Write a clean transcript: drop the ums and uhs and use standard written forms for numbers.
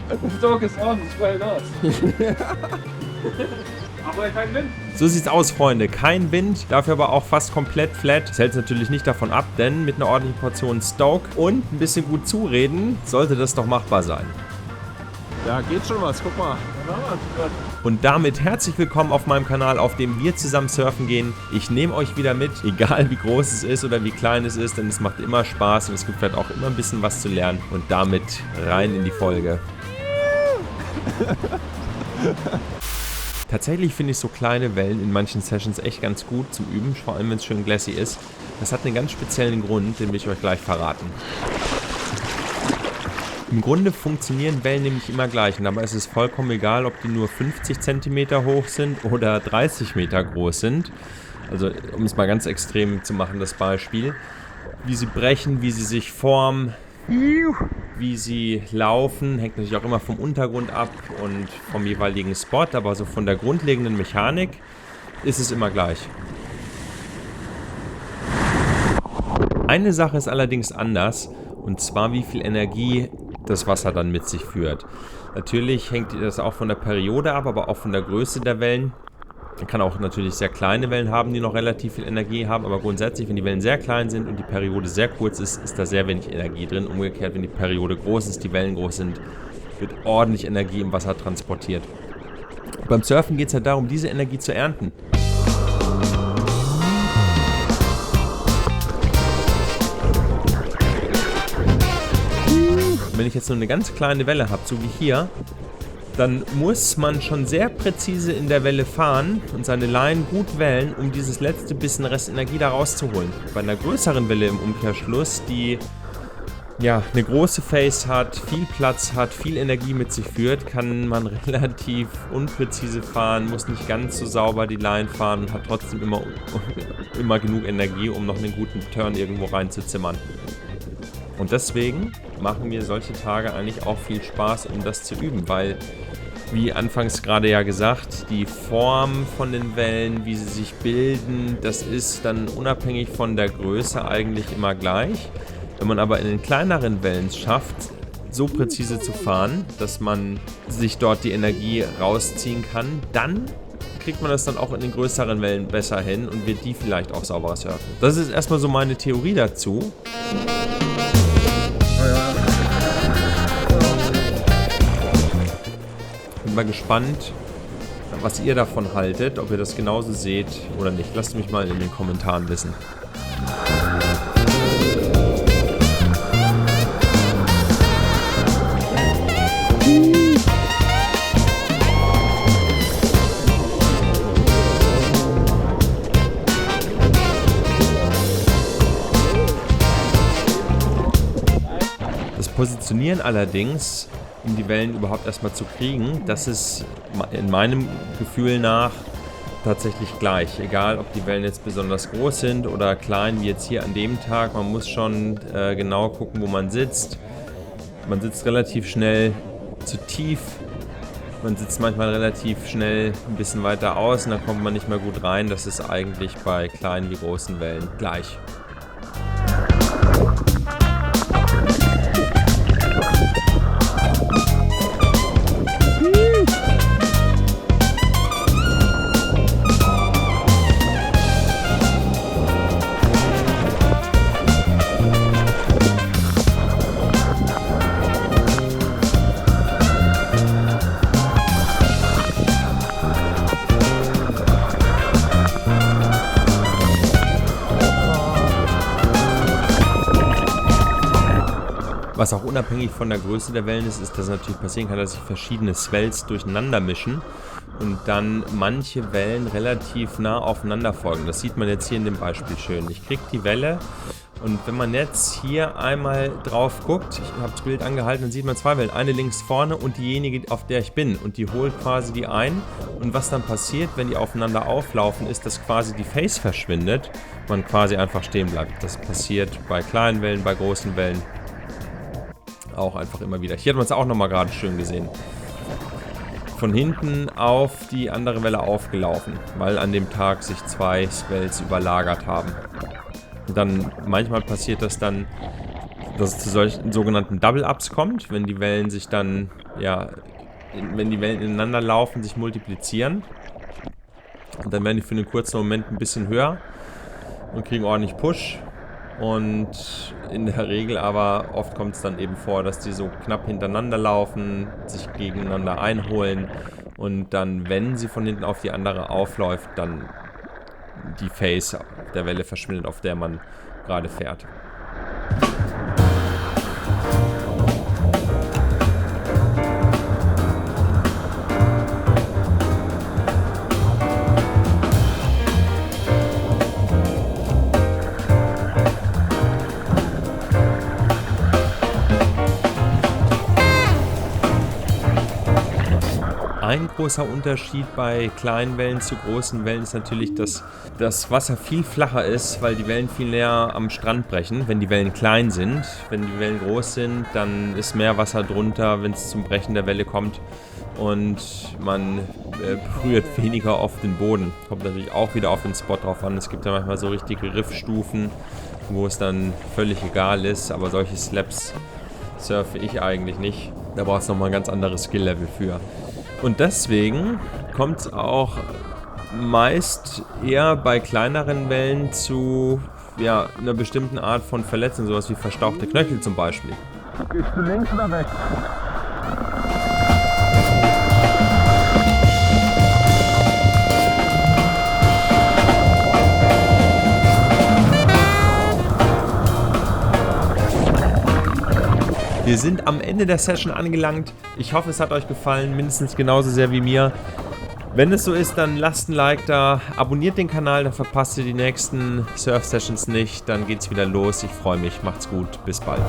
The dog is on, it's well done. Aber kein Wind. So sieht's aus, Freunde. Kein Wind, dafür aber auch fast komplett flat. Das hält natürlich nicht davon ab, denn mit einer ordentlichen Portion Stoke und ein bisschen gut zureden, sollte das doch machbar sein. Ja, geht schon was, guck mal. Und damit herzlich willkommen auf meinem Kanal, auf dem wir zusammen surfen gehen. Ich nehme euch wieder mit, egal wie groß es ist oder wie klein es ist, denn es macht immer Spaß und es gibt vielleicht auch immer ein bisschen was zu lernen. Und damit rein in die Folge. Tatsächlich finde ich so kleine Wellen in manchen Sessions echt ganz gut zum Üben, vor allem wenn es schön glassy ist. Das hat einen ganz speziellen Grund, den will ich euch gleich verraten. Im Grunde funktionieren Wellen nämlich immer gleich und dabei ist es vollkommen egal, ob die nur 50 cm hoch sind oder 30 Meter groß sind. Also um es mal ganz extrem zu machen, das Beispiel. Wie sie brechen, wie sie sich formen, wie sie laufen, hängt natürlich auch immer vom Untergrund ab und vom jeweiligen Spot, aber so von der grundlegenden Mechanik ist es immer gleich. Eine Sache ist allerdings anders, und zwar wie viel Energie das Wasser dann mit sich führt. Natürlich hängt das auch von der Periode ab, aber auch von der Größe der Wellen. Man kann auch natürlich sehr kleine Wellen haben, die noch relativ viel Energie haben, aber grundsätzlich, wenn die Wellen sehr klein sind und die Periode sehr kurz ist, ist da sehr wenig Energie drin. Umgekehrt, wenn die Periode groß ist, die Wellen groß sind, wird ordentlich Energie im Wasser transportiert. Beim Surfen geht es halt darum, diese Energie zu ernten. Wenn ich jetzt nur eine ganz kleine Welle habe, so wie hier, dann muss man schon sehr präzise in der Welle fahren und seine Leinen gut wellen, um dieses letzte bisschen Restenergie da rauszuholen. Bei einer größeren Welle im Umkehrschluss, die ja eine große Face hat, viel Platz hat, viel Energie mit sich führt, kann man relativ unpräzise fahren, muss nicht ganz so sauber die Line fahren und hat trotzdem immer genug Energie, um noch einen guten Turn irgendwo reinzuzimmern. Und deswegen machen mir solche Tage eigentlich auch viel Spaß, um das zu üben, weil, wie anfangs gerade ja gesagt, die Form von den Wellen, wie sie sich bilden, das ist dann unabhängig von der Größe eigentlich immer gleich. Wenn man aber in den kleineren Wellen schafft, so präzise zu fahren, dass man sich dort die Energie rausziehen kann, dann kriegt man das dann auch in den größeren Wellen besser hin und wird die vielleicht auch sauberer surfen. Das ist erstmal so meine Theorie dazu. Bin mal gespannt, was ihr davon haltet, ob ihr das genauso seht oder nicht. Lasst mich mal in den Kommentaren wissen. Das Positionieren allerdings, um die Wellen überhaupt erstmal zu kriegen, das ist in meinem Gefühl nach tatsächlich gleich. Egal, ob die Wellen jetzt besonders groß sind oder klein, wie jetzt hier an dem Tag. Man muss schon genau gucken, wo man sitzt. Man sitzt relativ schnell zu tief. Man sitzt manchmal relativ schnell ein bisschen weiter aus und dann kommt man nicht mehr gut rein. Das ist eigentlich bei kleinen wie großen Wellen gleich. Was auch unabhängig von der Größe der Wellen ist, ist, dass es natürlich passieren kann, dass sich verschiedene Swells durcheinander mischen und dann manche Wellen relativ nah aufeinander folgen. Das sieht man jetzt hier in dem Beispiel schön. Ich kriege die Welle und wenn man jetzt hier einmal drauf guckt, ich habe das Bild angehalten, dann sieht man zwei Wellen. Eine links vorne und diejenige, auf der ich bin. Und die holt quasi die ein. Und was dann passiert, wenn die aufeinander auflaufen, ist, dass quasi die Face verschwindet. Man quasi einfach stehen bleibt. Das passiert bei kleinen Wellen, bei großen Wellen. Auch einfach immer wieder. Hier hat man es auch nochmal gerade schön gesehen. Von hinten auf die andere Welle aufgelaufen, weil an dem Tag sich zwei Swells überlagert haben. Und dann manchmal passiert das dann dass es zu solchen sogenannten Double-Ups kommt, wenn die Wellen sich dann, ja, wenn die Wellen ineinander laufen, sich multiplizieren. Und dann werden die für einen kurzen Moment ein bisschen höher und kriegen ordentlich Push. Und in der Regel aber oft kommt es dann eben vor, dass die so knapp hintereinander laufen, sich gegeneinander einholen und dann, wenn sie von hinten auf die andere aufläuft, dann die Face der Welle verschwindet, auf der man gerade fährt. Ein großer Unterschied bei kleinen Wellen zu großen Wellen ist natürlich, dass das Wasser viel flacher ist, weil die Wellen viel näher am Strand brechen, wenn die Wellen klein sind. Wenn die Wellen groß sind, dann ist mehr Wasser drunter, wenn es zum Brechen der Welle kommt und man berührt weniger oft den Boden. Kommt natürlich auch wieder auf den Spot drauf an. Es gibt ja manchmal so richtige Riffstufen, wo es dann völlig egal ist, aber solche Slaps surfe ich eigentlich nicht. Da brauchst du nochmal ein ganz anderes Skill-Level für. Und deswegen kommt es auch meist eher bei kleineren Wellen zu einer bestimmten Art von Verletzung, sowas wie verstauchte Knöchel zum Beispiel. Gehst du links oder rechts? Wir sind am Ende der Session angelangt. Ich hoffe, es hat euch gefallen, mindestens genauso sehr wie mir. Wenn es so ist, dann lasst ein Like da, abonniert den Kanal, dann verpasst ihr die nächsten Surf-Sessions nicht. Dann geht's wieder los. Ich freue mich. Macht's gut. Bis bald.